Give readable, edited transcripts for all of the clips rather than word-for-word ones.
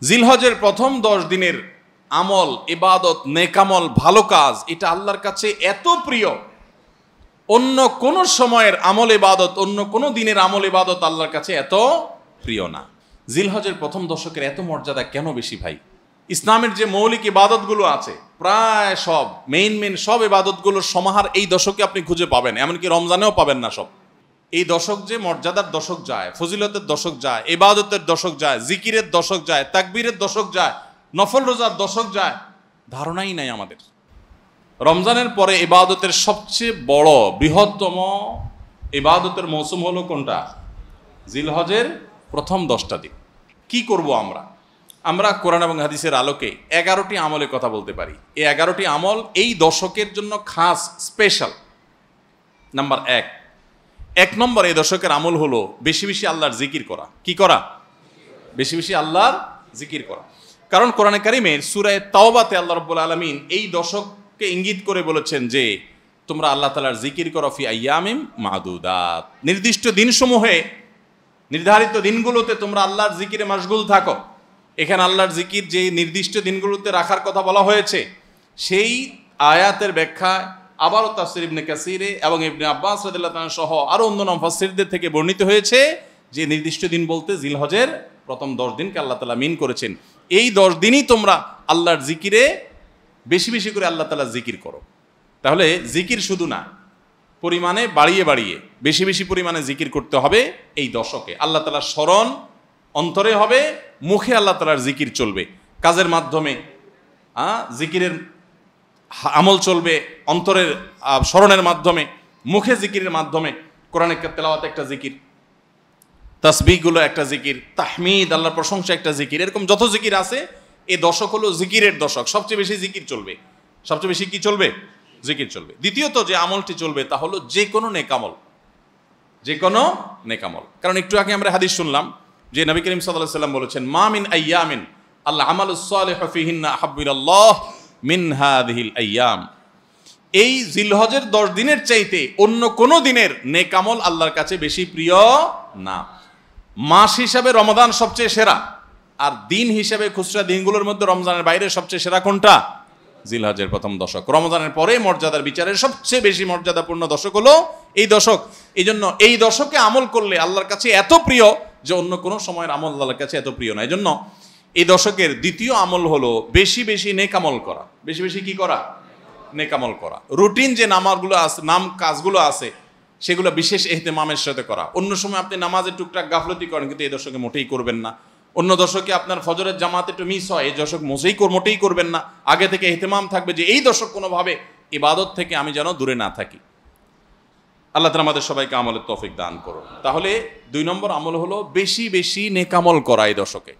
জিলহজের প্রথম 10 দিনের আমল, ইবাদত, নেকামল, ভালো কাজ, এটা আল্লাহর কাছে এত প্রিয়, অন্য কোন সময়ের আমল ইবাদত, অন্য কোন দিনের আমল ইবাদত আল্লাহর কাছে এত প্রিয় না। জিলহজের প্রথম দশকের এত মর্যাদা কেন বেশি ভাই? ইসলামের যে মৌলিক ইবাদতগুলো আছে প্রায় সব মেইন সব ইবাদতগুলোর সমাহার এই দশকে আপনি খুঁজে পাবেন, এমনকি রমজানেও পাবেন না সব। এই দশক যে মর্যাদার দশক যায়, ফজিলতের দশক যায়, ইবাদতের দশক যায়, জিকিরের দশক যায়, তাকবীরের দশক যায়, নফল রোজার দশক যায়, ধারণাই নাই আমাদের। রমজানের পরে ইবাদতের সবচেয়ে বড় বৃহত্তম ইবাদতের মৌসুম হলো কোনটা? জিলহজের প্রথম 10টা দিন। কি করব আমরা কোরআন এবং হাদিসের আলোকে 11টি আমলের কথা বলতে পারি। এই 11টি আমল এই দশকের জন্য খাস, স্পেশাল। নাম্বার 1 নম্বর এই দশকের আমল হলো বেশি বেশি আল্লাহর জিকির করা। কি করা? বেশি বেশি আল্লাহর জিকির করা। কারণ কোরআনে কারিমের সূরা তাওবাতে আল্লাহ রাব্বুল আলামিন এই দশককে ইঙ্গিত করে বলেছেন যে তোমরা আল্লাহ তাআলার জিকির করো ফি আইয়ামিম মাদুদাত, নির্দিষ্ট দিনসমূহে, নির্ধারিত দিনগুলোতে তোমরা আল্লাহর জিকিরে মাশগুল থাকো। এখানে আল্লাহর জিকির যে নির্দিষ্ট দিনগুলোতে রাখার কথা বলা হয়েছে, সেই আয়াতের ব্যাখ্যা আবারও তাফসীর ইবনে কাসিরে এবং ইবনে আব্বাস রাদিয়াল্লাহু তাআলা সহ আরও অন্য মুফাসসিরদের থেকে বর্ণিত হয়েছে যে নির্দিষ্ট দিন বলতে জিলহজের প্রথম 10 দিনকে আল্লাহ তাআলা মিন করেছেন। এই 10 দিনই তোমরা আল্লাহর জিকিরে বেশি বেশি করে আল্লাহ তাআলা জিকির করো। তাহলে জিকির শুধু না, পরিমাণে বাড়িয়ে বাড়িয়ে বেশি বেশি পরিমাণে জিকির করতে হবে এই দশকে। আল্লাহ তাআলার স্মরণ অন্তরে হবে, মুখে আল্লাহ তাআলার জিকির চলবে, কাজের মাধ্যমে জিকিরের আমল চলবে, অন্তরের স্মরণের মাধ্যমে, মুখে জিকিরের মাধ্যমে। কোরআনের তেলাওয়াত একটা জিকির, তাসবিহগুলো একটা জিকির, তাহমিদ আল্লাহর প্রশংসা একটা জিকির, এরকম যত জিকির আছে এই দশক হলো জিকিরের দশক। সবচেয়ে বেশি জিকির চলবে। সবচেয়ে বেশি কি চলবে? জিকির চলবে। দ্বিতীয়ত যে আমলটি চলবে তা হলো যে কোনো নেকামল, যে কোনো নেকামল। কারণ একটু আগে আমরা হাদিস শুনলাম যে নবী করিম সাল্লাল্লাহু আলাইহি ওয়াসাল্লাম বলেছেন মা মিন আইয়ামিন আল্লাহ আমালুস সালিহু ফিহিন্না আহাব্বু ইলাল্লাহ মিন হাযিহিল আইয়াম। এই জিলহজের 10 দিনের চাইতে অন্য কোনো দিনের নেকামল আল্লাহর কাছে বেশি প্রিয় না। মাস হিসাবে রমাদান সবচেয়ে সেরা, আর দিন হিসাবে খুচরা দিনগুলোর মধ্যে রমজানের বাইরে সবচেয়ে সেরা কোনটা? জিলহজের প্রথম দশক। রমজানের পরে মর্যাদার বিচারের সবচেয়ে বেশি মর্যাদাপূর্ণ দশক হলো এই দশক। এই জন্য এই দশকে আমল করলে আল্লাহর কাছে এত প্রিয় যে অন্য কোনো সময়ের আমল আল্লাহর কাছে এত প্রিয় না। এই জন্য এই দশকের দ্বিতীয় আমল হলো বেশি বেশি নেকামল করা। বেশি বেশি কি করা? নেকামল করা। রুটিন যে নামাজগুলো আছে, কাজগুলো আছে, সেগুলো বিশেষ ইহতিমামের সাথে করা। অন্য সময় আপনি নামাজে টুকটাক গাফলতি করেন, কিন্তু এই দশকে মোটেই করবেন না। অন্য দশকে আপনার ফজরের জামাত একটু মিস হয়, এই দশক মোটেই করবেন না। আগে থেকে ইহতিমাম থাকবে যে এই দশক কোনোভাবে ইবাদত থেকে আমি যেন দূরে না থাকি। আল্লাহ তাআলা আমাদের সবাইকে আমলের তৌফিক দান করুন। তাহলে 2 নম্বর আমল হলো বেশি বেশি নেকামল করা এই দশকে।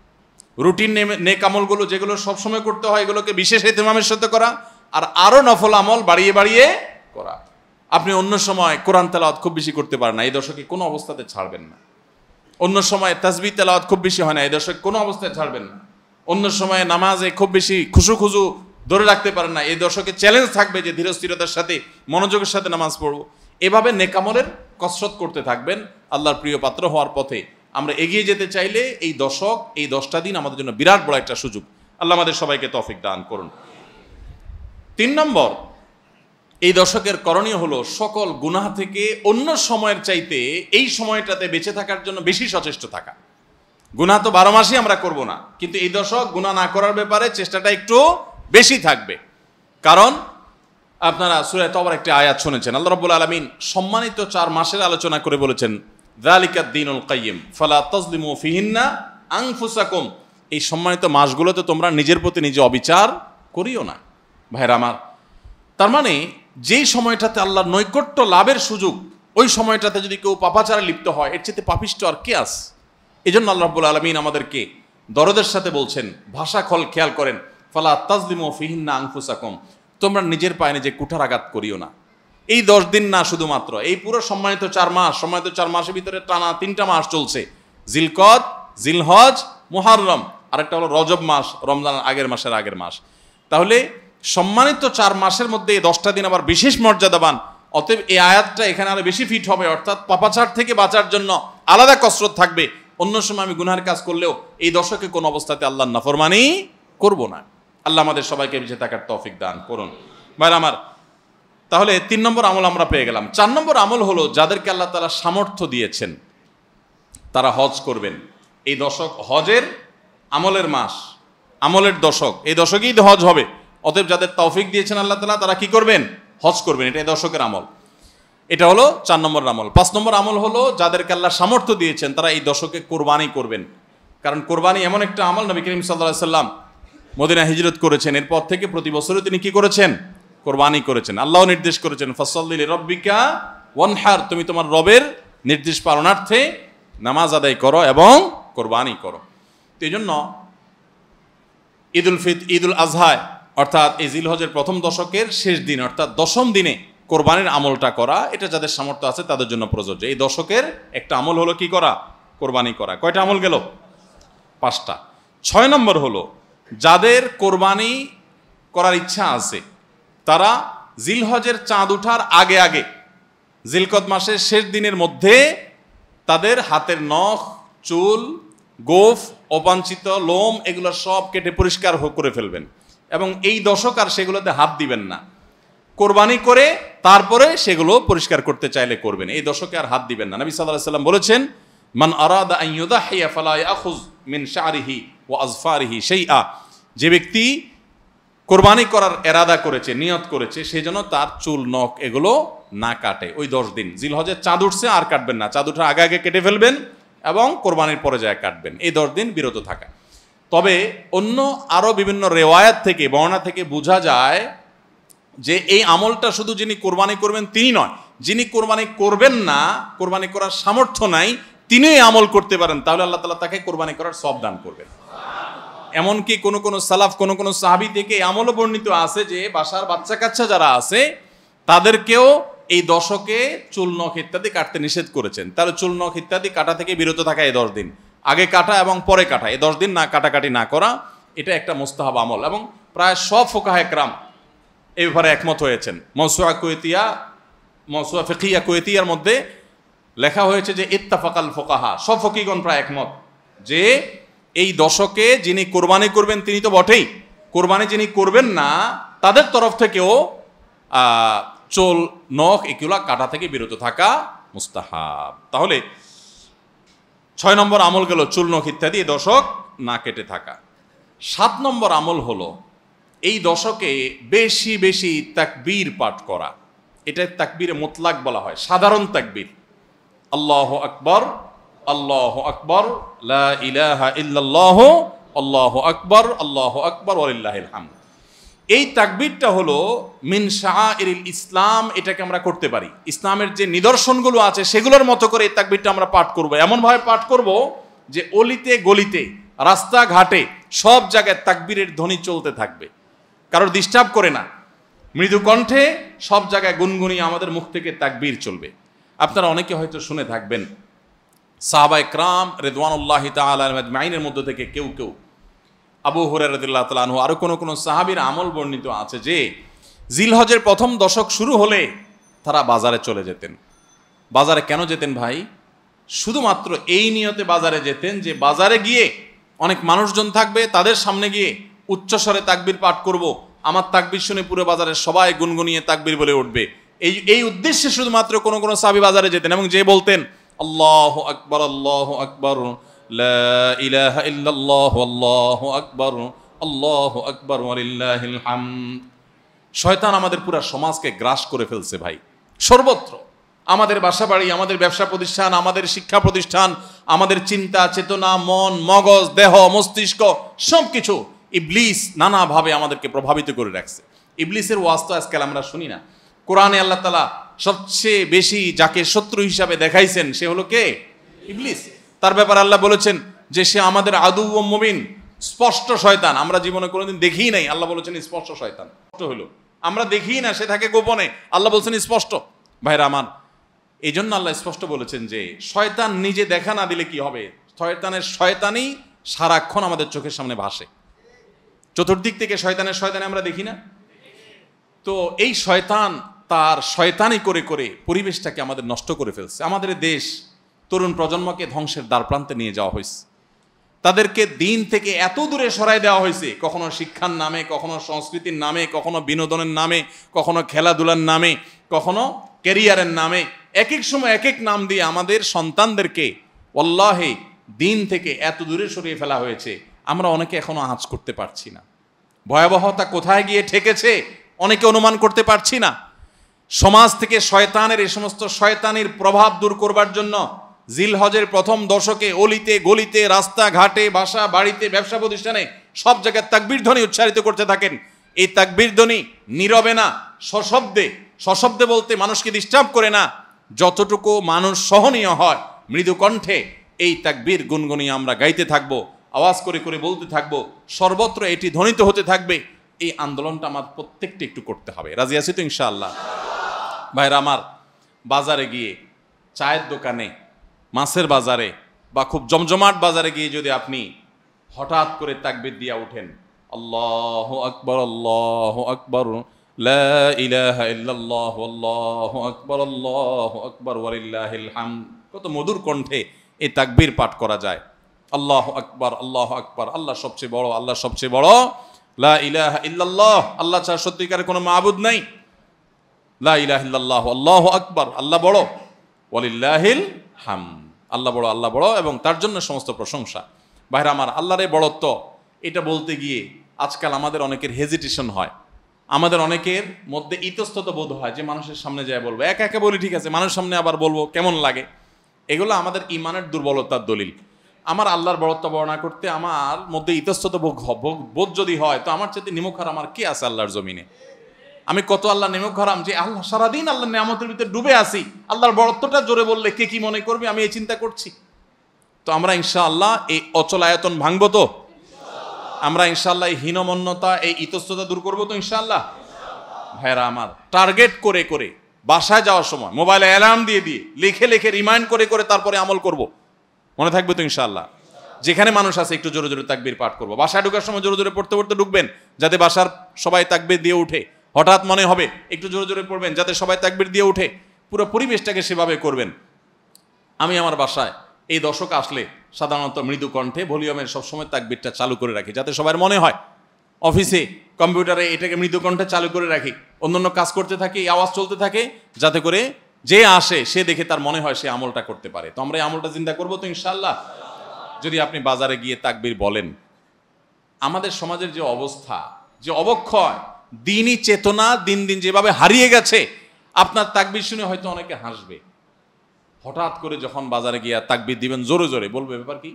রুটিন নেকামলগুলো যেগুলো সবসময় করতে হয় এগুলোকে বিশেষ ইহতিমামের সাথে করা, আর আরও নফল আমল বাড়িয়ে বাড়িয়ে করা। আপনি অন্য সময় কোরআন তেলাওয়াত খুব বেশি করতে পারেন না, এই দশকে কোনো অবস্থাতে ছাড়বেন না। অন্য সময় তাসবিহ তেলাওয়াত খুব বেশি হয় না, এই দশকে কোনো অবস্থায় ছাড়বেন না। অন্য সময় নামাজে খুব বেশি খুশু ধরে রাখতে পারেন না, এই দশকে চ্যালেঞ্জ থাকবে যে ধীরস্থিরতার সাথে মনোযোগের সাথে নামাজ পড়বো। এভাবে নেকামলের কসরত করতে থাকবেন আল্লাহর প্রিয় পাত্র হওয়ার পথে। আমরা এগিয়ে যেতে চাইলে এই দশক, এই 10টা দিন আমাদের জন্য বিরাট বড় একটা সুযোগ। আল্লাহ আমাদের সবাইকে তৌফিক দান করুন। 3 নম্বর, এই দশকের করণীয় হলো সকল গুনাহ থেকে অন্য সময়ের চাইতে এই সময়টাতে বেঁচে থাকার জন্য বেশি সচেষ্ট থাকা। গুনাহ তো 12 মাসই আমরা করব না, কিন্তু এই দশক গুনাহ না করার ব্যাপারে চেষ্টাটা একটু বেশি থাকবে। কারণ আপনারা সূরা তাওবার একটা আয়াত শুনেছেন, আল্লাহ রাব্বুল আলামিন সম্মানিত 4 মাসের আলোচনা করে বলেছেন যালিকাদ দীনুল কাইয়্যিম ফালা তাজলিমু ফিহিন্না আনফুসাকুম। এই সম্মানিত মাসগুলোতে তোমরা নিজের প্রতি নিজে অবিচার করিও না। ভাইরা আমার, তার মানে যেই সময়টাতে আল্লাহর নৈকট্য লাভের সুযোগ, ওই সময়টাতে যদি কেউ পাপাচারে লিপ্ত হয়, এর চেয়ে পাপিষ্ট আর কে আছে? এই জন্য আল্লাহ রাব্বুল আলামিন আমাদেরকে দরদের সাথে বলছেন, ভাষা খেয়াল করেন, ফালা তাজলিমু ফিহিন্না আনফুসাকুম, তোমরা নিজের পায়ে নিজে কুঠারাঘাত করিও না। এই 10 দিন না, শুধুমাত্র এই পুরো সম্মানিত 4 মাস, সম্মানিত 4 মাসের ভিতরে টানা 3টা মাস চলছে, জিলকদ, জিলহজ, মুহররম, আরেকটা হলো রজব মাস, রমজানের আগের মাস। তাহলে সম্মানিত 4 মাসের মধ্যে এই 10টা দিন আবার বিশেষ মর্যাদাবান। অতএব এই আয়াতটা এখানে আরো বেশি ফিট হবে, অর্থাৎ পাপাচার থেকে বাঁচার জন্য আলাদা কসরত থাকবে অন্য সময় আমি গুনাহের কাজ করলেও এই দশকে কোন অবস্থাতে আল্লাহর নাফরমানি করব না। আল্লাহ আমাদের সবাইকে বেঁচে থাকার তৌফিক দান করুন। ভাই আমার, তাহলে 3 নম্বর আমল আমরা পেয়ে গেলাম। 4 নম্বর আমল হলো যাদেরকে আল্লাহ তাআলা সামর্থ্য দিয়েছেন তারা হজ করবেন। এই দশক হজের আমলের মাস, আমলের দশক, এই দশকেই হজ হবে। অতএব যাদের তৌফিক দিয়েছেন আল্লাহ তাআলা তারা কি করবেন? হজ করবেন। এটা এই দশকের আমল। এটা হলো 4 নম্বর আমল। 5 নম্বর আমল হলো যাদেরকে আল্লাহ সামর্থ্য দিয়েছেন তারা এই দশকে কোরবানি করবেন। কারণ কোরবানি এমন একটা আমল, নবী করিম সাল্লাল্লাহু আলাইহি সাল্লাম মদিনা হিজরত করেছেন, এরপর থেকে প্রতি বছরই তিনি কি করেছেন? কোরবানি করেছেন। আল্লাহ নির্দেশ করেছেন ফাসাল্লি লিরাব্বিকা ওয়ানহার, তুমি তোমার রবের নির্দেশ পালনার্থে নামাজ আদায় করো এবং কোরবানি করো। তো এই জন্য ঈদুল আজহায় অর্থাৎ এই জিলহজের প্রথম দশকের শেষ দিন অর্থাৎ 10ম দিনে কোরবানির আমলটা করা, এটা যাদের সামর্থ্য আছে তাদের জন্য প্রযোজ্য। এই দশকের একটা আমল হলো কি করা? কোরবানি করা। কয়টা আমল গেল? 5টা। 6 নম্বর হলো যাদের কোরবানি করার ইচ্ছা আছে তারা জিলহজের চাঁদ ওঠার আগে আগে জিলকদ মাসের শেষ দিনের মধ্যে তাদের হাতের নখ, চুল, গোফ, অবাঞ্ছিত লোম এগুলো সব কেটে পরিষ্কার করে ফেলবেন এবং এই দশক আর সেগুলোতে হাত দিবেন না। কোরবানি করে তারপরে সেগুলো পরিষ্কার করতে চাইলে করবেন, এই দশকে আর হাত দিবেন না। নবী সাল্লাল্লাহু আলাইহি সাল্লাম বলেছেন মান আরাদা আন ইউদাহিয়া ফালা ইয়াখুয মিন শা'রিহি ওয়া আযফারিহি শাইআ, যে ব্যক্তি কোরবানি করার এরাদা করেছে, নিয়ত করেছে, সেই জন্য তার চুল, নখ এগুলো না কাটে ওই 10 দিন। জিলহজের চাঁদ উঠছে আর কাটবেন না, চাঁদ ওঠার আগে আগে কেটে ফেলবেন এবং কোরবানির পরে যায় কাটবেন, এই 10 দিন বিরত থাকা। তবে অন্য আরও বিভিন্ন রেওয়ায়াত থেকে, বর্ণনা থেকে বোঝা যায় যে এই আমলটা শুধু যিনি কোরবানি করবেন তিনি নয়, যিনি কোরবানি করবেন না, কোরবানি করার সামর্থ্য নাই, তিনি এই আমল করতে পারেন, তাহলে আল্লাহ তাআলা তাকে কোরবানি করার সওয়াব দান করবেন। এমনকি কোন সালাফ, কোন সাহাবী থেকে এই আমলও বর্ণিত আছে যে বাসার বাচ্চা কাচ্চা যারা আছে তাদেরকেও এই দশকে চুল, নখ ইত্যাদি কাটতে নিষেধ করেছেন। তাহলে চুল, নখ ইত্যাদি কাটা থেকে বিরত থাকা এই 10 দিন, আগে কাটা এবং পরে কাটা, এই 10 দিন না কাটাকাটি না করা, এটা একটা মুস্তাহাব আমল। এবং প্রায় সব ফুকাহায়ে কেরাম এই ব্যাপারে একমত হয়েছেন। মওসুআ ফিকহিয়া কুয়েতিয়ার মধ্যে লেখা হয়েছে যে ইত্তাফাকাল ফুকাহা, সব ফকিহগণ প্রায় একমত যে এই দশকে যিনি কোরবানি করবেন তিনি তো বটেই, কোরবানি যিনি করবেন না তাদের তরফ থেকেও চুল, নখ এগুলা কাটা থেকে বিরত থাকা মুস্তাহাব। তাহলে 6 নম্বর আমল গেল চুল, নখ ইত্যাদি এই দশক না কেটে থাকা। 7 নম্বর আমল হলো এই দশকে বেশি বেশি তাকবীর পাঠ করা। এটা তাকবীরে মুতলাক বলা হয়, সাধারণ তাকবীর। আল্লাহু আকবার, আল্লাহু আকবার, লা ইলাহা ইল্লাল্লাহ, আল্লাহু আকবার, আল্লাহু আকবার ওয়ালিল্লাহিল হামদ। এই তাকবীরটা হলো মিন শাআইরিল ইসলাম, এটাকে আমরা করতে পারি। ইসলামের যে নিদর্শনগুলো আছে সেগুলোর মতো করে এই তাকবীরটা আমরা পাঠ করব, এমনভাবে পাঠ করব যে অলিতে গলিতে, রাস্তাঘাটে সব জায়গায় তাকবীরের ধ্বনি চলতে থাকবে, কারোর ডিস্টার্ব করে না, মৃদু কণ্ঠে সব জায়গায় গুনগুনিয়ে আমাদের মুখ থেকে তাকবীর চলবে। আপনারা অনেকে হয়তো শুনে থাকবেন সাহাবায়ে কেরাম রিদওয়ানুল্লাহি তাআলা আজমাইনের মধ্যে থেকে কেউ কেউ, আবু হুরায়রা রাদিয়াল্লাহু তাআলা আনহু, আরো কোন সাহাবীর আমল বর্ণিত আছে যে জিলহজের প্রথম দশক শুরু হলে তারা বাজারে চলে যেতেন। বাজারে কেন যেতেন ভাই? শুধুমাত্র এই নিয়তে বাজারে যেতেন যে বাজারে গিয়ে অনেক মানুষজন থাকবে, তাদের সামনে গিয়ে উচ্চস্বরে তাকবীর পাঠ করব, আমার তাকবীর শুনে পুরো বাজারের সবাই গুনগুনিয়ে তাকবীর বলে উঠবে, এই উদ্দেশ্যে শুধুমাত্র কোন সাহাবী বাজারে যেতেন এবং যে বলতেন আল্লাহু আকবার, আল্লাহু আকবার, লা ইলাহা ইল্লাল্লাহ, আল্লাহু আকবার, আল্লাহু আকবার ওয়ালিল্লাহিল হামদ। শয়তান আমাদের পুরো সমাজকে গ্রাস করে ফেলছে ভাই, সর্বত্র। আমাদের বাসা বাড়ি, আমাদের ব্যবসা প্রতিষ্ঠান, আমাদের শিক্ষা প্রতিষ্ঠান, আমাদের চিন্তা চেতনা, মন, মগজ, দেহ, মস্তিষ্ক সবকিছু ইবলিস নানাভাবে আমাদেরকে প্রভাবিত করে রাখছে। ইবলিসের ওয়াজ তো আজকাল আমরা শুনি না। কোরআনে আল্লাহ তাআলা সবচেয়ে বেশি যাকে শত্রু হিসাবে দেখাইছেন সে হলো কে? ইবলিস। তার ব্যাপারে আল্লাহ বলেছেন যে সে আমাদের আদু ও মুবিন, স্পষ্ট শয়তান। আমরা জীবনে কোনোদিন দেখিই নাই, আল্লাহ বলেছেন স্পষ্ট শয়তান। স্পষ্ট হলো, আমরা দেখিই না, সে থাকে গোপনে, আল্লাহ বলছেন স্পষ্ট। ভাইরা আমার, এই জন্য আল্লাহ স্পষ্ট বলেছেন যে শয়তান নিজে দেখা না দিলে কি হবে, শয়তানের শয়তানি সারাক্ষণ আমাদের চোখের সামনে ভাসে, চতুর্দিক থেকে শয়তানি আমরা দেখি না? তো এই শয়তান তার শয়তানি করে করে পরিবেশটাকে আমাদের নষ্ট করে ফেলছে। আমাদের দেশ তরুণ প্রজন্মকে ধ্বংসের দ্বারপ্রান্তে নিয়ে যাওয়া হয়েছে। তাদেরকে দিন থেকে এত দূরে সরাই দেওয়া হয়েছে, কখনো শিক্ষার নামে, কখনো সংস্কৃতির নামে, কখনো বিনোদনের নামে, কখনো খেলাধুলার নামে, কখনো ক্যারিয়ারের নামে, এক এক সময় এক এক নাম দিয়ে আমাদের সন্তানদেরকে ওয়াল্লাহি দিন থেকে এত দূরে সরিয়ে ফেলা হয়েছে, আমরা অনেকে এখনো আঁচ করতে পারছি না। ভয়াবহতা কোথায় গিয়ে ঠেকেছে অনেকে অনুমান করতে পারছি না। সমাজ থেকে শয়তানের এই সমস্ত শয়তানির প্রভাব দূর করবার জন্য জিলহজের প্রথম দশকে অলিতে গলিতে, রাস্তাঘাটে, বাসা বাড়িতে, ব্যবসা প্রতিষ্ঠানে সব জায়গায় তাকবীর ধ্বনি উচ্চারিত করতে থাকেন। এই তাকবীর ধ্বনি নীরবে না, সশব্দে, সশব্দে বলতে মানুষকে ডিস্টার্ব করে না, যতটুকু মানুষ সহনীয় হয় মৃদু কণ্ঠে এই তাকবীর গুনগুনিয়ে আমরা গাইতে থাকবো, আওয়াজ করে করে বলতে থাকবো, সর্বত্র এটি ধ্বনিত হতে থাকবে। এই আন্দোলনটা আমার প্রত্যেকটা একটু করতে হবে। রাজি আছি তো ইনশাআল্লাহ? ভাইরা আমার, বাজারে গিয়ে, চায়ের দোকানে, মাছের বাজারে বা খুব জমজমাট বাজারে গিয়ে যদি আপনি হঠাৎ করে তাকবীর দিয়া উঠেন, আল্লাহু আকবার, আল্লাহু আকবার, লা ইলাহা ইল্লাল্লাহ, আল্লাহু আকবার, আল্লাহু আকবার, ওয়ালিল্লাহিল হামদ, কত মধুর কণ্ঠে এই তাকবীর পাঠ করা যায়। আল্লাহু আকবার, আল্লাহু আকবার, আল্লাহ সবচেয়ে বড়, আল্লাহ সবচেয়ে বড়, লা ইলাহা ইল্লাল্লাহ, আল্লাহ ছাড়া সত্যিকারের কোনো মাবুদ নাই, লা ইলাহা ইল্লাল্লাহ, আল্লাহু আকবার, আল্লাহ বড়, ওয়ালিল্লাহিল হামদ, আল্লাহ বড়, আল্লাহ বড় এবং তার জন্য সমস্ত প্রশংসা। ভাইরা আমার, আল্লাহর এই বড়ত্ব এটা বলতে গিয়ে আজকাল আমাদের অনেকের হেজিটেশন হয়, আমাদের অনেকের মধ্যে ইতস্তত বোধ হয় যে মানুষের সামনে যায় বলবো, একা একা বলি ঠিক আছে, মানুষের সামনে আবার বলবো কেমন লাগে। এগুলো আমাদের ইমানের দুর্বলতার দলিল। আমার আল্লাহর বড়ত্ব বর্ণনা করতে আমার মধ্যে ইতস্তত বোধ যদি হয়, তো আমার চাইতে নিমুখ হারাম আর কে আছে আল্লাহর জমিনে? আমি কত আল্লাহ নিমুখ হারাম যে আল্লাহ সারাদিন আল্লাহর নিয়ামতের ভিতরে ডুবে আসি, আল্লাহর বড়ত্বটা জোরে বললে কে কি মনে করবে, আমি এই চিন্তা করছি। তো আমরা ইনশাআল্লাহ এই অচল আয়তন ভাঙবো তো? আমরা ইনশাআল্লাহ এই হীনমন্যতা, এই ইতস্ততা দূর করবো তো ইনশাআল্লাহ? ভাইরা আমার, টার্গেট করে করে বাসায় যাওয়ার সময় মোবাইলে অ্যালার্ম দিয়ে দিয়ে লিখে লিখে রিমাইন্ড করে করে তারপরে আমল করব, মনে থাকবে তো ইনশাআল্লাহ? যেখানে মানুষ আছে একটু জোরে জোরে তাকবীর পাঠ করবো, বাসায় ঢোকার সময় জোরে জোরে পড়তে পড়তে ঢুকবেন যাতে বাসার সবাই তাকবীর দিয়ে উঠে। হঠাৎ মনে হবে একটু জোরে জোরে পড়বেন যাতে সবাই তাকবীর দিয়ে উঠে। পুরো পরিবেশটাকে সেভাবে করবেন। আমি আমার বাসায় এই দশক আসলে সাধারণত মৃদু কণ্ঠে ভলিউমের সবসময় তাকবীরটা চালু করে রাখি যাতে সবার মনে হয়। অফিসে কম্পিউটারে এটাকে মৃদু কণ্ঠে চালু করে রাখি, অন্যান্য কাজ করতে থাকি, এই আওয়াজ চলতে থাকে যাতে করে যে আসে সে দেখে তার মনে হয় সে আমলটা করতে পারে। তো আমরা এই আমলটা চিন্তা করবো তো ইনশাআল্লাহ? যদি আপনি বাজারে গিয়ে তাকবীর বলেন, আমাদের সমাজের যে অবস্থা, যে অবক্ষয়, দিনই চেতনা দিন দিন যেভাবে হারিয়ে গেছে, আপনার তাকবীর শুনে হয়তো অনেকে হাসবে। হঠাৎ করে যখন বাজারে গিয়ে তাকবীর দিবেন জোরে জোরে, বলবে ব্যাপার কি?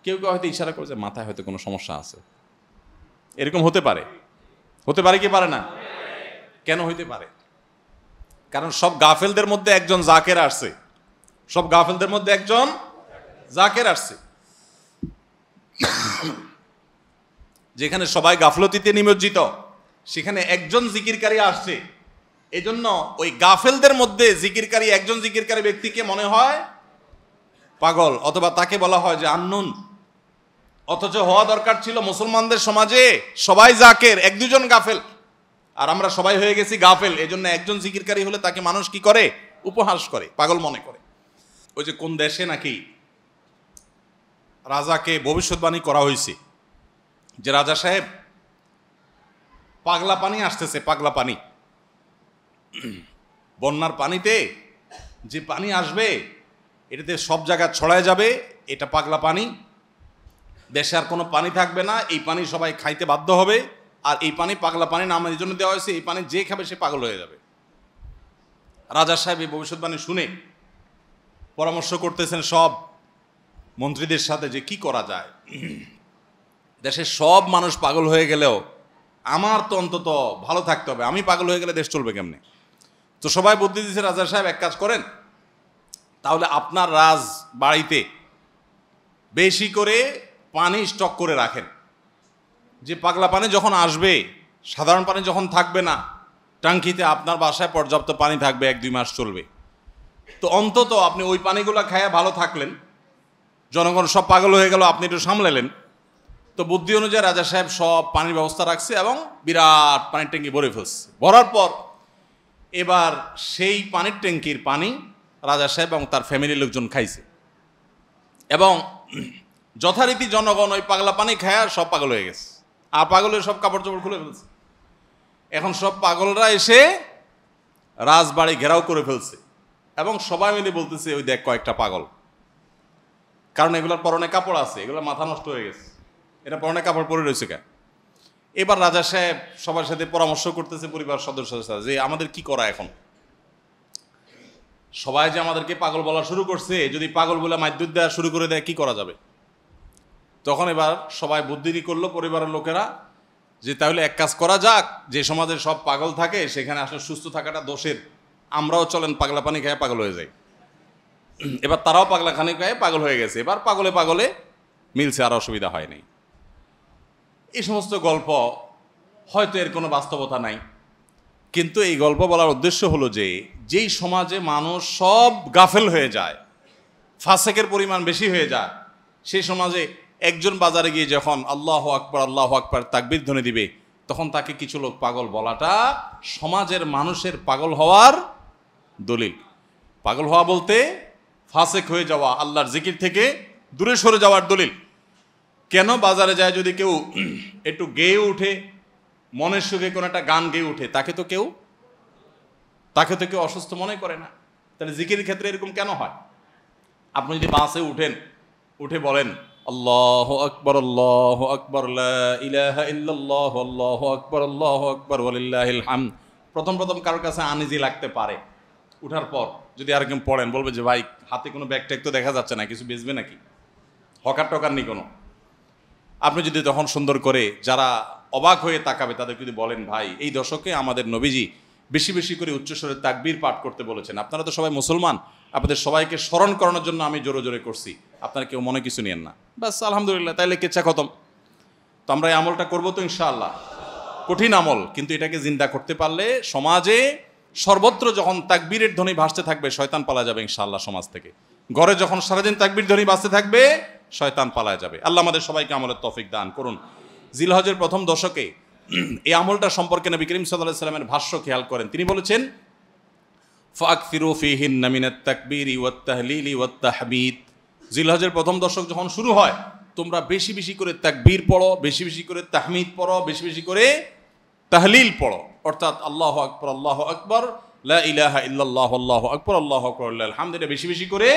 কেউ কেউ হয়তো ইশারা করে যে মাথায় হয়তো কোনো সমস্যা আছে, এরকম হতে পারে। হতে পারে কি পারে না? কেন হইতে পারে? কারণ সব গাফেলদের মধ্যে একজন জাকের আসছে, সব গাফেলদের মধ্যে একজন জাকের আসছে। যেখানে সবাই গাফলতিতে নিমজ্জিত, সেখানে একজন জিকিরকারী আসছে। এজন্য ওই গাফেলদের মধ্যে জিকিরকারী, একজন জিকিরকারী ব্যক্তিকে মনে হয় পাগল, অথবা তাকে বলা হয় যে আননুন। অথচ হওয়া দরকার ছিল মুসলমানদের সমাজে সবাই জাকের, এক দুজন গাফেল, আর আমরা সবাই হয়ে গেছি গাফেল। এজন্য একজন জিকিরকারী হলে তাকে মানুষ কি করে? উপহাস করে, পাগল মনে করে। ওই যে কোন দেশে নাকি রাজাকে ভবিষ্যৎবাণী করা হয়েছে যে রাজা সাহেব পাগলা পানি আসতেছে, পাগলা পানি, বন্যার পানিতে যে পানি আসবে এটাতে সব জায়গা ছড়ায় যাবে, এটা পাগলা পানি, দেশে আর কোনো পানি থাকবে না, এই পানি সবাই খাইতে বাধ্য হবে, আর এই পানি পাগলা পানি নাম এই জন্য দেওয়া হয়েছে, এই পানি যে খাবে সে পাগল হয়ে যাবে। রাজা সাহেব এই ভবিষ্যৎবাণী শুনে পরামর্শ করতেছেন সব মন্ত্রীদের সাথে যে কি করা যায়। দেশের সব মানুষ পাগল হয়ে গেলেও আমার তো অন্তত ভালো থাকতে হবে, আমি পাগল হয়ে গেলে দেশ চলবে কেমনে? তো সবাই বুদ্ধি দিচ্ছে, রাজা সাহেব এক কাজ করেন, তাহলে আপনার রাজ বাড়িতে বেশি করে পানি স্টক করে রাখেন, যে পাগলা পানি যখন আসবে, সাধারণ পানি যখন থাকবে না, টাঙ্কিতে আপনার বাসায় পর্যাপ্ত পানি থাকবে, 1-2 মাস চলবে। তো অন্তত আপনি ওই পানিগুলো খাইয়া ভালো থাকলেন, জনগণ সব পাগল হয়ে গেল, আপনি একটু সামলালেন। তো বুদ্ধি অনুযায়ী রাজা সাহেব সব পানির ব্যবস্থা রাখছে এবং বিরাট পানির ট্যাঙ্কি ভরে ফেলছে। ভরার পর এবার সেই পানির ট্যাঙ্কির পানি রাজা সাহেব এবং তার ফ্যামিলির লোকজন খাইছে, এবং যথারীতি জনগণ ওই পাগলা পানি খায় সব পাগল হয়ে গেছে, আর পাগলের সব কাপড় চোপড় খুলে ফেলছে। এখন সব পাগলরা এসে রাজবাড়ি ঘেরাও করে ফেলছে, এবং সবাই মিলে বলতেছে ওই দেখ কয়েকটা পাগল, কারণ এগুলোর পরনে কাপড় আছে, এগুলো মাথা নষ্ট হয়ে গেছে, এটা পরনে কাপড় পরে রয়েছে কেন। এবার রাজা সাহেব সবার সাথে পরামর্শ করতেছে পরিবার সদস্যদের সাথে যে আমাদের কি করা এখন, সবাই যে আমাদেরকে পাগল বলা শুরু করছে, যদি পাগল বলে মাইদ্যুৎ দেওয়া শুরু করে দেয় কি করা যাবে। তখন এবার সবাই বুদ্ধি করলো পরিবারের লোকেরা যে তাহলে এক কাজ করা যাক, যে সমাজে সব পাগল থাকে সেখানে আসলে সুস্থ থাকাটা দোষের, আমরাও চলেন পাগলা পানি খেয়ে পাগল হয়ে যাই। এবার তারাও পাগলা পানি খেয়ে পাগল হয়ে গেছে, এবার পাগলে পাগলে মিলছে, আর অসুবিধা হয়নি। এই সমস্ত গল্প হয়তো এর কোনো বাস্তবতা নাই, কিন্তু এই গল্প বলার উদ্দেশ্য হলো যে যেই সমাজে মানুষ সব গাফেল হয়ে যায়, ফাসেকের পরিমাণ বেশি হয়ে যায়, সেই সমাজে একজন বাজারে গিয়ে যখন আল্লাহু আকবার তাকবীর ধ্বনি দিবে, তখন তাকে কিছু লোক পাগল বলাটা সমাজের মানুষের পাগল হওয়ার দলিল। পাগল হওয়া বলতে ফাসেক হয়ে যাওয়া, আল্লাহর জিকির থেকে দূরে সরে যাওয়ার দলিল। কেন বাজারে যায় যদি কেউ একটু গেয়ে উঠে, মনের সুখে কোনো একটা গান গেয়ে উঠে, তাকে তো কেউ অসুস্থ মনে করে না। তাহলে জিকিরের ক্ষেত্রে এরকম কেন হয়? আপনি যদি বাসে উঠে বলেন আল্লাহু আকবার লা ইলাহা ইল্লাল্লাহ আল্লাহু আকবার ওয়ালিল্লাহিল হামদ, প্রথম কারোর কাছে আনইজি লাগতে পারে। উঠার পর যদি আর কেউ পড়েন, বলবে যে ভাই হাতে কোনো ব্যাগ ট্যাগ তো দেখা যাচ্ছে না, কিছু বেচবে নাকি, হকার টকার নেই কোনো। আপনি যদি তখন সুন্দর করে যারা অবাক হয়ে তাকাবে তাদের যদি বলেন ভাই এই দশকে আমাদের নবীজি বেশি বেশি করে উচ্চস্বরে তাকবীর পাঠ করতে বলেছেন, আপনারা তো সবাই মুসলমান, আপনাদের সবাইকে স্মরণ করানোর জন্য আমি জোরে জোরে করছি, আপনারা কেউ মনে কিছু নিয়েন না, বাস আলহামদুলিল্লাহ, তাইলে কেচ্ছা খতম। তো আমরা এই আমলটা করবো তো ইনশাআল্লাহ। কঠিন আমল, কিন্তু এটাকে জিন্দা করতে পারলে সমাজে সর্বত্র যখন তাকবীরের ধ্বনি ভাসতে থাকবে শয়তান পালা যাবে ইনশাআল্লাহ সমাজ থেকে। ঘরে যখন সারাদিন তাকবীর ধ্বনি ভাসতে থাকবে শয়তান পালায় যাবে। আল্লাহ আমাদের সবাইকে আমলের তৌফিক দান করুন। জিলহজের প্রথম দশকে এই আমলটা সম্পর্কে নবী করিম সাল্লাল্লাহু আলাইহি ওয়াসাল্লামের ভাষ্য খেয়াল করেন। তিনি বলেছেন ফাকসিরু ফীহিন্না মিনাত তাকবীরি ওয়াত তাহলিলি ওয়াত তাহমিদ। জিলহজের প্রথম দশক যখন শুরু হয় তোমরা বেশি বেশি করে তাকবীর পড়ো, বেশি বেশি করে তাহমিদ পড়ো, বেশি বেশি করে তাহলিল পড়ো, অর্থাৎ আল্লাহু আকবার লা ইলাহা ইল্লাল্লাহ আল্লাহু আকবার লিল্লাহিল হামদ, এটা বেশি বেশি করে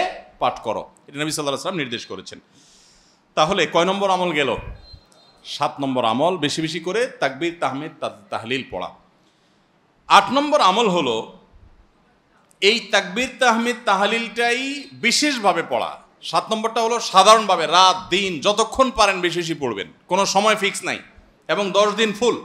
পাঠ করো। এটা নবী সাল্লাল্লাহু আলাইহি ওয়াসাল্লাম নির্দেশ করেছেন। তাহলে কয় নম্বর আমল গেল? 7 নম্বর আমল বেশি বেশি করে তাকবীর তাহমিদ তাহলিল পড়া। 8 নম্বর আমল হলো এই তাকবীর তাহমিদ তাহলিলটাই বিশেষভাবে পড়া। 7 নম্বরটা হলো সাধারণভাবে রাত দিন যতক্ষণ পারেন বেশি বেশি পড়বেন, কোনো সময় ফিক্স নাই, এবং 10 দিন ফুল।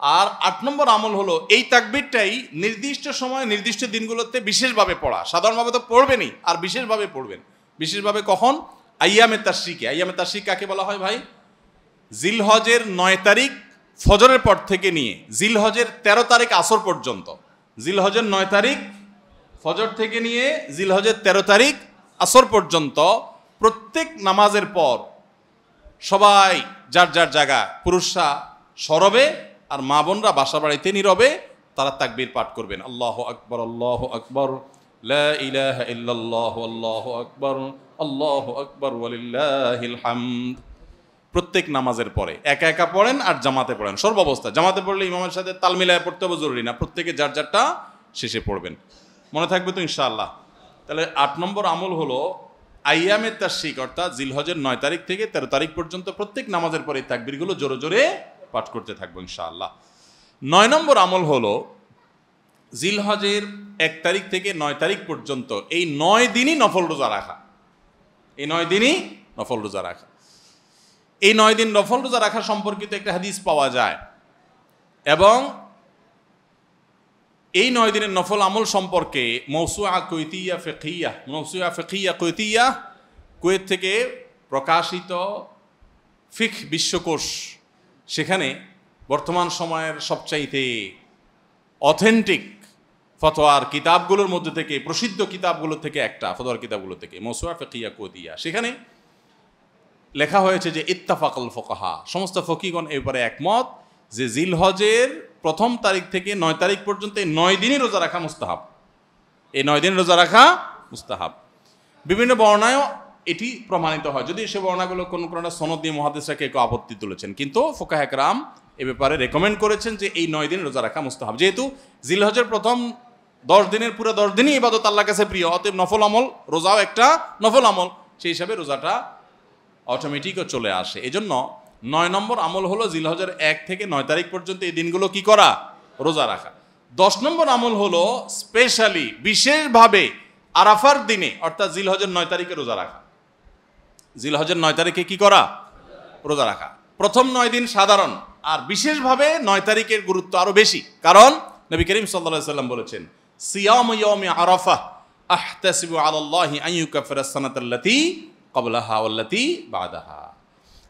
আর 8 নম্বর আমল হলো এই তাকবীরটাই নির্দিষ্ট সময় নির্দিষ্ট দিনগুলোতে বিশেষভাবে পড়া। সাধারণভাবে তো পড়বেনই, আর বিশেষভাবে পড়বেন। বিশেষভাবে কখন? আইয়ামে তাশরিকে। আইয়ামে তাশরিক কাকে বলা হয় ভাই? জিলহজের 9 তারিখ ফজরের পর থেকে নিয়ে জিলহজের 13 তারিখ আসর পর্যন্ত, জিলহজের 9 তারিখ ফজর থেকে নিয়ে জিলহজের 13 তারিখ আসর পর্যন্ত প্রত্যেক নামাজের পর সবাই যার যার জায়গা, পুরুষরা সরবে আর মা বোনরা বাসা বাড়িতে নীরবে তারা তাকবীর পাঠ করবেন। আল্লাহু আকবার লা ইলাহা ইল্লাল্লাহ আল্লাহু আকবার ওয়ালিল্লাহিল হামদ। প্রত্যেক নামাজের পরে একা একা পড়েন আর জামাতে পড়েন, সর্বাবস্থা। জামাতে পড়লে ইমামের সাথে তাল মিলায় পড়তে হবে জরুরি না, প্রত্যেকে যার যারটা শেষে পড়বেন। মনে থাকবে তো ইনশাআল্লাহ? তাহলে 8 নম্বর আমল হলো আইয়ামে তাশরিক, অর্থাৎ জিলহজের 9 তারিখ থেকে 13 তারিখ পর্যন্ত প্রত্যেক নামাজের পরে তাকবীরগুলো জোরে জোরে পাঠ করতে থাকবো ইনশাআল্লাহ। 9 নম্বর আমল হলো জিলহজের 1 তারিখ থেকে 9 তারিখ পর্যন্ত এই 9 দিনই নফল রোজা রাখা। এই 9 দিনই নফল রোজা রাখা। এই 9 দিন নফল রোজা রাখা সম্পর্কিত একটা হাদিস পাওয়া যায়, এবং এই 9 দিনের নফল আমল সম্পর্কে মওসুআ ফিকহিয়া কুয়েতিয়া, কুয়েত থেকে প্রকাশিত ফিকহ বিশ্বকোষ, সেখানে বর্তমান সময়ের সবচাইতে অথেন্টিক ফতোয়ার কিতাবগুলোর মধ্যে থেকে, প্রসিদ্ধ কিতাবগুলো থেকে একটা, ফতোয়ার কিতাবগুলো থেকে মওসুআ ফিকহিয়া কুয়েতিয়া, সেখানে লেখা হয়েছে যে ইত্তাফাকাল ফুকাহা, সমস্ত ফকিহগণ এই ব্যাপারে একমত যে জিলহজের 1 তারিখ থেকে 9 তারিখ পর্যন্ত এই 9 দিনই রোজা রাখা মুস্তাহাব। এই 9 দিন রোজা রাখা মুস্তাহাব। বিভিন্ন বর্ণায়ও এটি প্রমাণিত হয়, যদি সে বর্ণাগুলো কোনো কোনো সনদ দিয়ে মুহাদ্দিসরা কেউ আপত্তি তুলেছেন, কিন্তু ফুকাহে কেরাম এ ব্যাপারে রেকমেন্ড করেছেন যে এই 9 দিন রোজা রাখা মুস্তাহাব। যেহেতু জিলহজের প্রথম 10 দিনের পুরো 10 দিনই ইবাদত আল্লাহর কাছে প্রিয়, অতএব নফল আমল, রোজাও একটা নফল আমল, সেই হিসাবে রোজাটা অটোমেটিকও চলে আসে। এজন্য 9 নম্বর আমল হলো জিলহজের 1 থেকে 9 তারিখ পর্যন্ত এই দিনগুলো কি করা? রোজা রাখা। 10 নম্বর আমল হলো স্পেশালি বিশেষভাবে আরাফার দিনে অর্থাৎ জিলহজের 9 তারিখে রোজা রাখা। জিলহজের 9 তারিখে কি করা? রোজা রাখা। প্রথম 9 দিন সাধারণ, আর বিশেষভাবে 9 তারিখের গুরুত্ব আরো বেশি, কারণ নবী করিম সাল্লাল্লাহু আলাইহি সাল্লাম বলেছেন, সিয়ামু ইয়াউমি আরাফা আহতাসিবু আলাল্লাহি আন ইউকাফিরা সানাতাল্লাতী ক্বাবলাহা ওয়াল্লাতী বাদাহা।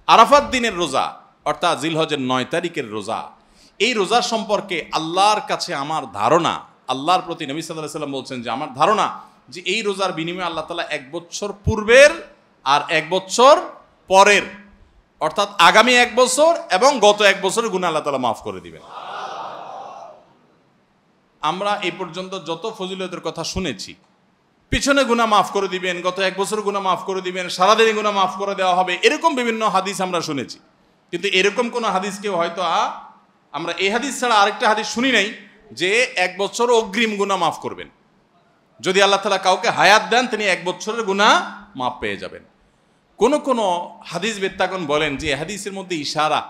আরাফাত দিনের রোজা অর্থাৎ জিলহজের 9 তারিখের রোজা, এই রোজা সম্পর্কে আল্লাহর কাছে আমার ধারণা, আল্লাহর প্রতি নবী সাল্লাল্লাহু আলাইহি সাল্লাম বলছেন যে আমার ধারণা যে এই রোজার বিনিময়ে আল্লাহ তাআলা 1 বছর পূর্বের আর 1 বছর পরের, অর্থাৎ আগামী 1 বছর এবং গত 1 বছরের গুনাহ আল্লাহ তাআলা মাফ করে দিবেন। আমরা এই পর্যন্ত যত ফজিলতের কথা শুনেছি, পিছনে গুনাহ মাফ করে দিবেন, গত 1 বছর গুনাহ মাফ করে দিবেন, সারাদিনে গুনাহ মাফ করে দেওয়া হবে, এরকম বিভিন্ন হাদিস আমরা শুনেছি, কিন্তু এরকম কোন হাদিস কেউ হয়তো আমরা এই হাদিস ছাড়া আরেকটা হাদিস শুনি নাই যে 1 বছর অগ্রিম গুনাহ মাফ করবেন। যদি আল্লাহ তাআলা কাউকে হায়াত দেন, তিনি 1 বছরের গুনাহ মাফ পেয়ে যাবেন। কোন কোন হাদিস বেত্তাগণ বলেন যে হাদিসের মধ্যে ইশারা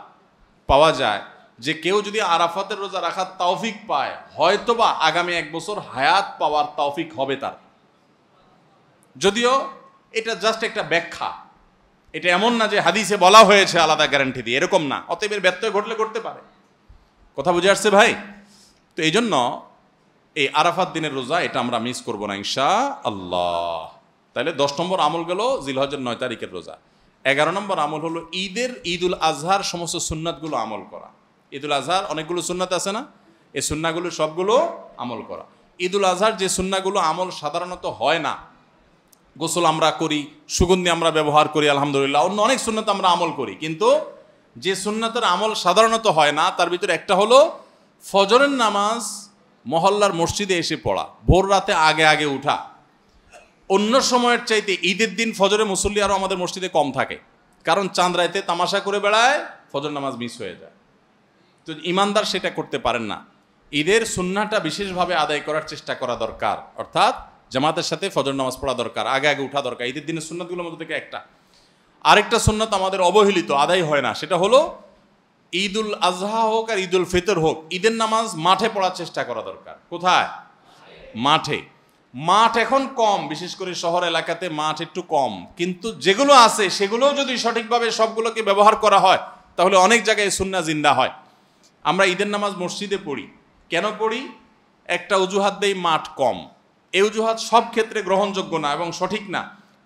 পাওয়া যায় যে কেউ যদি আরাফাতের রোজা রাখার তৌফিক পায়, হয়তোবা আগামী 1 বছর হায়াত পাওয়ার তৌফিক হবে তার। যদিও এটা জাস্ট একটা ব্যাখ্যা, এটা এমন না যে হাদিসে বলা হয়েছে আলাদা গ্যারান্টি দিয়ে, এরকম না। অতএব এর ব্যত্যয় ঘটলে করতে পারে। কথা বুঝে আসছে ভাই? তো এই জন্য এই আরাফাত দিনের রোজা এটা আমরা মিস করবো না ইনশাআল্লাহ। তাহলে 10 নম্বর আমল গেল জিলহজের 9 তারিখের রোজা। 11 নম্বর আমল হলো ঈদুল আজহার সমস্ত সুন্নাতগুলো আমল করা। ঈদুল আজহার অনেকগুলো সুন্নাত আছে না, এই সুন্নাগুলো সবগুলো আমল করা। ঈদুল আজহার যে সুন্নাগুলো আমল সাধারণত হয় না, গোসল আমরা করি, সুগন্ধি আমরা ব্যবহার করি, আলহামদুলিল্লাহ, অন্য অনেক সুন্নাত আমরা আমল করি, কিন্তু যে সুন্নাতের আমল সাধারণত হয় না তার ভিতরে একটা হলো ফজরের নামাজ মহল্লার মসজিদে এসে পড়া, ভোর রাতে আগে আগে উঠা। অন্য সময়ের চাইতে ঈদের দিন ফজরে মুসল্লি আরও আমাদের মসজিদে কম থাকে, কারণ চাঁদ রাইতে তামাশা করে বেড়ায়, ফজর নামাজ মিস হয়ে যায়। তো ইমানদার সেটা করতে পারেন না। ঈদের সুন্নাহটা বিশেষভাবে আদায় করার চেষ্টা করা দরকার, অর্থাৎ জামাতের সাথে ফজর নামাজ পড়া দরকার, আগে আগে উঠা দরকার। ঈদের দিনের সুন্নাতগুলোর মধ্যে থেকে একটা। আরেকটা সুন্নাত আমাদের অবহেলিত, আদায় হয় না, সেটা হলো ঈদুল আজহা হোক আর ঈদুল ফিতর হোক, ঈদের নামাজ মাঠে পড়ার চেষ্টা করা দরকার। কোথায়? মাঠে। মাঠ এখন কম, বিশেষ করে শহর এলাকাতে মাঠ একটু কম, কিন্তু যেগুলো আছে সেগুলোও যদি সঠিকভাবে সবগুলোকে ব্যবহার করা হয় তাহলে অনেক জায়গায় সুন্নাহ জিন্দা হয়। আমরা ঈদের নামাজ মসজিদে পড়ি, কেন পড়ি? একটা অজুহাত দেই, মাঠ কম। এই অজুহাত সব ক্ষেত্রে গ্রহণযোগ্য না এবং সঠিক না।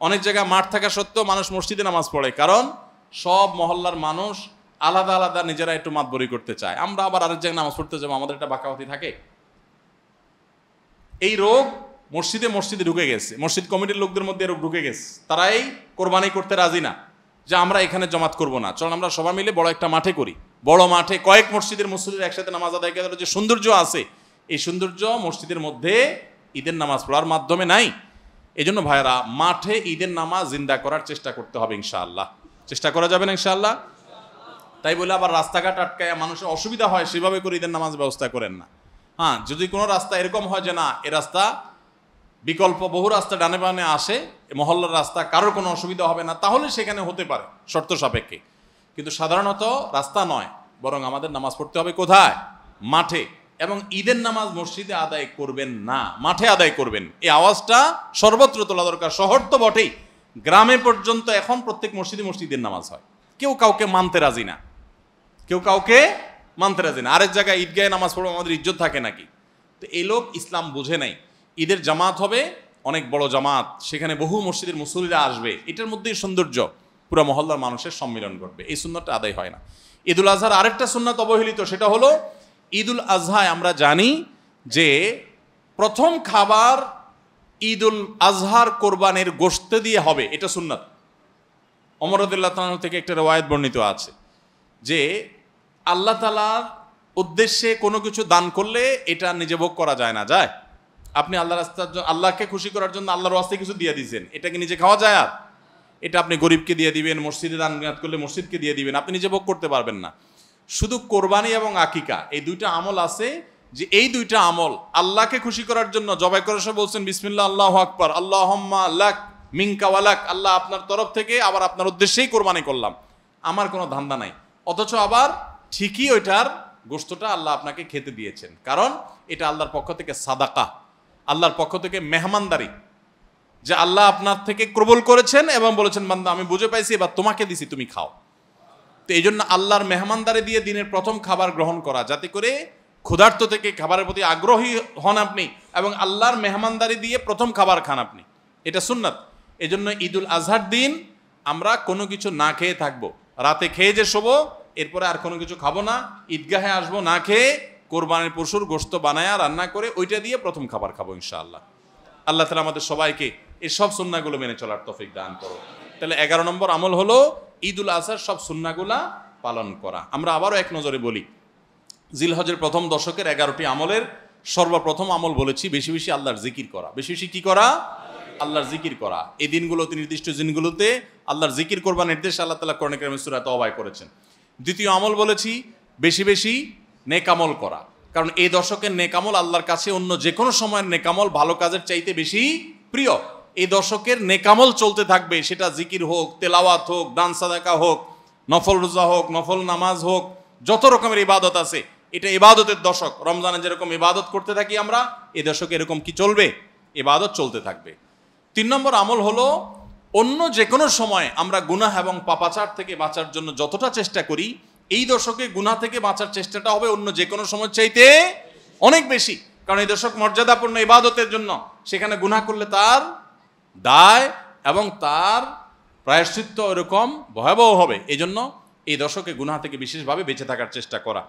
অনেক জায়গায় মাঠ থাকা সত্ত্বেও মানুষ মসজিদে নামাজ পড়ে, কারণ সব মহল্লার মানুষ আলাদা আলাদা নিজেরা একটু মাতবরি করতে চায়। আমরা আবার আরেক জায়গায় নামাজ পড়তে যাবো, আমাদের একটা বাঁকাওয়াতি থাকে। এই রোগ মসজিদে মসজিদে ঢুকে গেছে, মসজিদ কমিটির লোকদের মধ্যে রোগ ঢুকে গেছে। তারাই কোরবানি করতে রাজি না যে আমরা এখানে জমাত করব না, চল আমরা সবাই মিলে বড় একটা মাঠে করি। বড় মাঠে কয়েক মসজিদের মুসল্লিরা একসাথে নামাজ আদায় করার যে সৌন্দর্য আছে, এই সৌন্দর্য মসজিদের মধ্যে ঈদের নামাজ পড়ার মাধ্যমে নাই। এই জন্য ভাইরা, মাঠে ঈদের নামাজ জিন্দা করার চেষ্টা করতে হবে ইনশাআল্লাহ। চেষ্টা করা যাবে না ইনশাআল্লাহ? তাই বলে আবার রাস্তাঘাট আটকায় মানুষের অসুবিধা হয় সেভাবে করে ঈদের নামাজ ব্যবস্থা করেন না। হ্যাঁ, যদি কোনো রাস্তা এরকম হয় যে না, এ রাস্তা বিকল্প বহু রাস্তা ডানে বামে আসে, মহল্লার রাস্তা, কারোর কোনো অসুবিধা হবে না, তাহলে সেখানে হতে পারে শর্ত সাপেক্ষে। কিন্তু সাধারণত রাস্তা নয়, বরং আমাদের নামাজ পড়তে হবে কোথায়? মাঠে। এবং ঈদের নামাজ মসজিদে আদায় করবেন না, মাঠে আদায় করবেন। এই আওয়াজটা সর্বত্র তোলা দরকার। শহর তো বটেই, গ্রামে পর্যন্ত এখন প্রত্যেক মসজিদে মসজিদের নামাজ হয়। কেউ কাউকে মানতে রাজি না, কেউ কাউকে মানতে রাজি না। আরেক জায়গায় ঈদগাহে নামাজ পড়বো, আমাদের ইজ্জত থাকে নাকি? তো এই লোক ইসলাম বোঝে নাই। ঈদের জামাত হবে অনেক বড় জামাত, সেখানে বহু মসজিদের মুসল্লিরা আসবে, এটার মধ্যেই সৌন্দর্য, পুরো মহল্লার মানুষের সম্মিলন ঘটবে। এই সুন্নাতটা আদায় হয় না। ঈদুল আজহার আরেকটা সুন্নাত অবহেলিত, সেটা হলো ঈদুল আজহায় আমরা জানি যে প্রথম খাবার ঈদুল আজহার কোরবানির গোশত দিয়ে হবে, এটা সুন্নাত। ওমর রাদিয়াল্লাহু তাআলা থেকে একটা রওয়ায়াত বর্ণিত আছে যে আল্লাহ তাআলার উদ্দেশ্যে কোনো কিছু দান করলে এটা নিজে ভোগ করা যায় না, যায়? আপনি আল্লাহ রাস্তার জন্য, আল্লাহকে খুশি করার জন্য আল্লাহর ওয়াস্তে কিছু দিয়ে দিয়েছেন, এটা কি নিজে খাওয়া যায়? আর এটা আপনি গরিবকে দিয়ে দিবেন, মসজিদে দান করলে মসজিদকে দিয়ে দিবেন, আপনি নিজে ভোগ করতে পারবেন না। শুধু কোরবানি এবং আকিকা এই দুইটা আমল আছে, যে এই দুইটা আমল আল্লাহকে খুশি করার জন্য জবাই করার সময় বলছেন বিসমিল্লাহ আল্লাহু আকবার, আল্লাহুম্মা লাক মিনকা ওয়ালাক, আল্লাহ আপনার তরফ থেকে আবার আপনার উদ্দেশ্যেই কোরবানি করলাম, আমার কোনো ধান্দা নাই। অথচ আবার ঠিকই ওইটার গোশতটা আল্লাহ আপনাকে খেতে দিয়েছেন, কারণ এটা আল্লাহর পক্ষ থেকে সাদাকা, আল্লাহর পক্ষ থেকে মেহমানদারি, যে আল্লাহ আপনার থেকে কবুল করেছেন এবং বলেছেন বান্দা আমি বুঝে পাইছি, এবার তোমাকে দিছি, তুমি খাও। তো এই জন্য আল্লাহর মেহমানদারি দিয়ে দিনের প্রথম খাবার গ্রহণ করা, যাতে করে ক্ষুধার্ত থেকে খাবারের প্রতি আগ্রহী হন আপনি, এবং আল্লাহর মেহমানদারি দিয়ে প্রথম খাবার খান আপনি, এটা সুন্নাত। এই জন্য ঈদুল আজহার দিন আমরা কোনো কিছু না খেয়ে থাকবো, রাতে খেয়ে যে শোবো, এরপরে আর কোনো কিছু খাবো না, ঈদগাহে আসবো না খেয়ে, কোরবানির পশুর গোশত বানায়া রান্না করে ওইটা দিয়ে প্রথম খাবার খাবো ইনশাআল্লাহ। আল্লাহ তাআলা আমাদের সবাইকে এই সব সুন্নাহগুলো মেনে চলার তৌফিক দান করো। তাহলে 11 নম্বর আমল হলো ঈদুল আজহার সব সুন্নাহগুলা পালন করা। আমরা আবারও এক নজরে বলি, জিলহজের প্রথম দশকের 11টি আমলের সর্বপ্রথম আমল বলেছি বেশি বেশি আল্লাহর জিকির করা। বেশি বেশি কি করা? আল্লাহর জিকির করা। এই দিনগুলোতে, নির্দিষ্ট দিনগুলোতে আল্লাহর জিকির করবার নির্দেশ আল্লাহ তাআলা কোরআনে কারিমে সূরা তাওবায় করেছেন। দ্বিতীয় আমল বলেছি বেশি বেশি নেক আমল করা, কারণ এই দশকের নেক আমল আল্লাহর কাছে অন্য যে কোনো সময়ের নেক আমল ভালো কাজের চাইতে বেশি প্রিয়। এই দশকের নেক আমল চলতে থাকবে, সেটা জিকির হোক, তেলাওয়াত হোক, দান সাদাকা হোক, নফল রোজা হোক, নফল নামাজ হোক, যত রকমের ইবাদত আছে, এটা ইবাদতের দশক। রমজানে যেরকম ইবাদত করতে থাকি আমরা, এই দশকে এরকম কি চলবে? ইবাদত চলতে থাকবে। 3 নম্বর আমল হলো অন্য যে কোনো সময় আমরা গুনাহ এবং পাপাচার থেকে বাঁচার জন্য যতটা চেষ্টা করি, এই দশকে গুনাহ থেকে বাঁচার চেষ্টাটা হবে অন্য যে কোনো সময় চাইতে অনেক বেশি, কারণ এই দশক মর্যাদাপূর্ণ ইবাদতের জন্য। সেখানে গুনাহ করলে তার দায় এবং তার প্রায়শ্চিত্ত এরকম ভয়াবহ হবে। এই জন্য এই দশকে গুনাহ থেকে বিশেষভাবে বেঁচে থাকার চেষ্টা করা।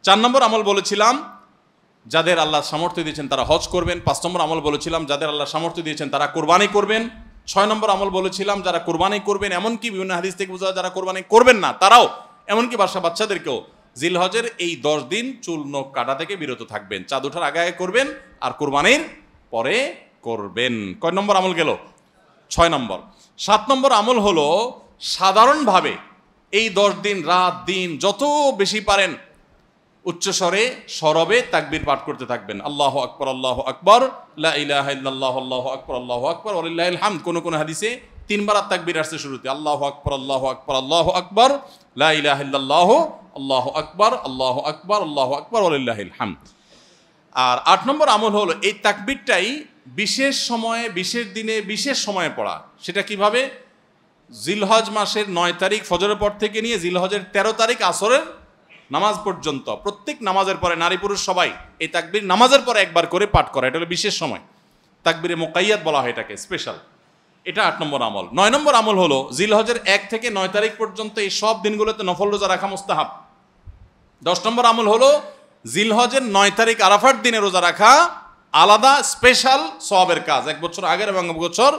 4 নম্বর আমল বলেছিলাম যাদের আল্লাহ সামর্থ্য দিয়েছেন তারা হজ করবেন। 5 নম্বর আমল বলেছিলাম যাদের আল্লাহ সামর্থ্য দিয়েছেন তারা কোরবানি করবেন। 6 নম্বর আমল বলেছিলাম যারা কোরবানি করবেন, এমনকি বিভিন্ন হাদিস থেকে বোঝা যায় যারা কোরবানি করবেন না তারাও, এমনকি বাচ্চাদেরকেও জিলহজের এই 10 দিন চুল নখ কাটা থেকে বিরত থাকবেন। চাঁদ ওঠার আগে আগে করবেন আর কোরবানির পরে করবেন। কয় নম্বর আমল গেল? 6 নম্বর। 7 নম্বর আমল হলো সাধারণভাবে এই 10 দিন রাত দিন যত বেশি পারেন উচ্চস্বরে সরবে তাকবীর পাঠ করতে থাকবেন। আল্লাহু আকবার, আল্লাহু আকবার, লা ইলাহা ইল্লাল্লাহ, আল্লাহু আকবার, আল্লাহু আকবার, ওয়ালিল্লাহিল হামদ। কোন হাদিসে 3 বার তাকবীর আসছে শুরুতে, আল্লাহু আকবার, আল্লাহু আকবার, আল্লাহু আকবার, লা ইলাহা ইল্লাল্লাহ, আল্লাহু আকবার, আল্লাহু আকবার, আল্লাহু আকবার, ওয়ালিল্লাহিল হামদ। আর 8 নম্বর আমল হলো এই তাকবীরটাই বিশেষ সময়ে, বিশেষ দিনে, বিশেষ সময়ে পড়া। সেটা কিভাবে? জিলহজ মাসের 9 তারিখ ফজরের পর থেকে নিয়ে জিলহজের 13 তারিখ আসরের নামাজ পর্যন্ত প্রত্যেক নামাজের পরে নারী পুরুষ সবাই এই তাকবীর নামাজের পরে একবার করে পাঠ করা। এটা হলো বিশেষ সময়, তাকবীরে মুকাইয়াদ বলা হয় এটাকে, স্পেশাল। এটা 8 নম্বর আমল। 9 নম্বর আমল হলো জিলহজের 1 থেকে 9 তারিখ পর্যন্ত এই সব দিনগুলোতে নফল রোজা রাখা মুস্তাহাব। 10 নম্বর আমল হলো জিলহজের 9 তারিখ আরাফার দিনে রোজা রাখা আলাদা স্পেশাল সওয়াবের কাজ। 1 বছর আগের এবং 1 বছর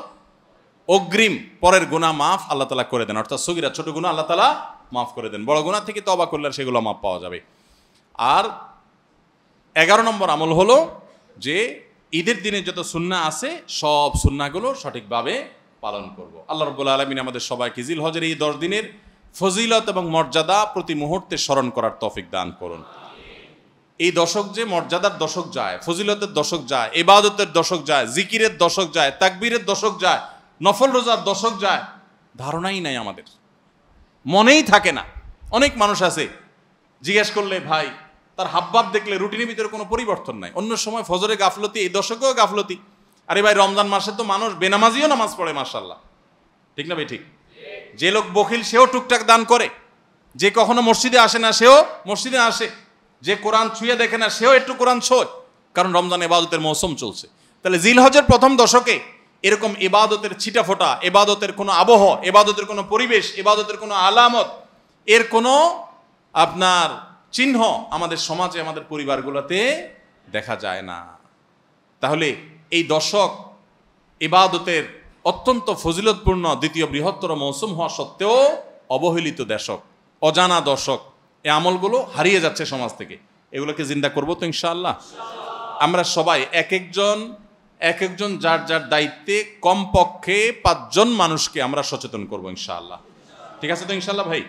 অগ্রিম পরের গুনাহ মাফ আল্লাহ তাআলা করে দেন, অর্থাৎ সগীরা ছোট গুনাহ আল্লাহ তাআলা মাফ করে দেন, বড় গুনাহ থেকে তওবা করলে সেগুলো মাফ পাওয়া যাবে। আর 11 নম্বর আমল হলো যে ঈদের দিনে যত সুন্নাহ আছে সব সুন্নাহগুলো সঠিকভাবে পালন করব। আল্লাহ রাব্বুল আলামিন আমাদের সবাইকে জিলহজের এই 10 দিনের ফজিলত এবং মর্যাদা প্রতি মুহূর্তে স্মরণ করার তৌফিক দান করুন। এই দশক যে মর্যাদার দশক যায়, ফজিলতের দশক যায়, ইবাদতের দশক যায়, জিকিরের দশক যায়, তাকবীরের দশক যায়, নফল রোজার দশক যায়, ধারণাই নাই আমাদের, মনেই থাকে না। অনেক মানুষ আছে জিজ্ঞেস করলে ভাই তার হাবভাব দেখলে রুটিনের ভিতরে কোনো পরিবর্তন নাই। অন্য সময় ফজরে গাফলতি, এই দশকেও গাফলতি। আরে ভাই রমজান মাসে তো মানুষ বেনামাজিও নামাজ পড়ে, মাশাআল্লাহ, ঠিক না ভাই? ঠিক। যে লোক বখিল সেও টুকটাক দান করে, যে কখনো মসজিদে আসে না সেও মসজিদে আসে, যে কোরআন ছুঁয়ে দেখে না সেও একটু কোরআন ছোঁয়, কারণ রমজান ইবাদতের মৌসুম চলছে। তাহলে জিলহজের প্রথম দশকে এরকম ইবাদতের ছিটাফোঁটা, ইবাদতের কোনো আবহ, ইবাদতের কোনো পরিবেশ, ইবাদতের কোনো আলামত, এর কোনো আপনার চিহ্ন আমাদের সমাজে, আমাদের পরিবারগুলোতে দেখা যায় না। তাহলে এই দশক ইবাদতের অত্যন্ত ফজিলতপূর্ণ দ্বিতীয় বৃহত্তর মৌসুম হওয়া সত্ত্বেও অবহেলিত দশক, অজানা দশক। এই আমলগুলো হারিয়ে যাচ্ছে সমাজ থেকে। এগুলোকে জিন্দা করবো তো ইনশাআল্লাহ। আমরা সবাই এক একজন এক একজন যার যার দায়িত্বে কমপক্ষে 5 জন মানুষকে আমরা সচেতন করবো ইনশাআল্লাহ। ঠিক আছে তো ইনশাআল্লাহ ভাই?